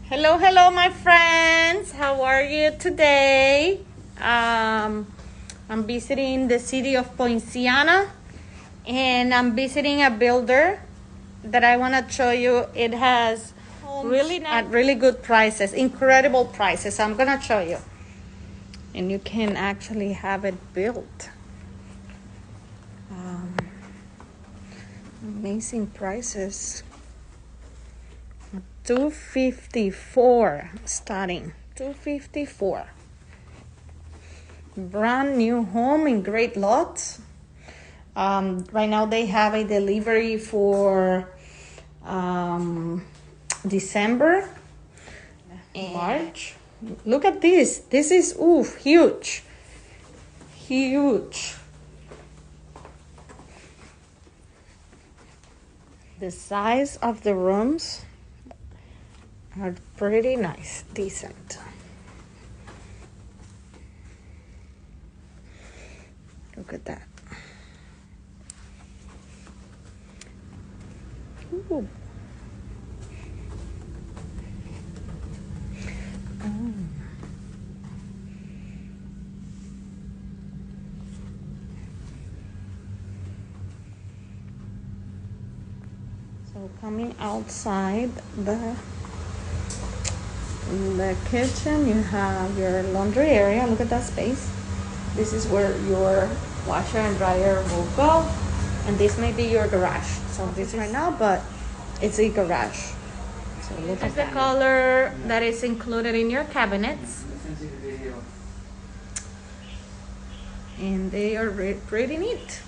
Hello, hello, my friends. How are you today? I'm visiting the city of Poinciana, and I'm visiting a builder that I want to show you. It has really nice, at really good prices, incredible prices. I'm gonna show you, and you can actually have it built. Amazing prices. $254 starting. $254. Brand new home in great lots. Right now they have a delivery for December and March. Look at this. This is huge. Huge. The size of the rooms are pretty nice, decent. Look at that. Ooh. So coming outside the kitchen, you have your laundry area. Look at that space. This is where your washer and dryer will go, and this may be your garage. So this is right now, but it's a garage. So look at the color that is included in your cabinets, and they are pretty neat.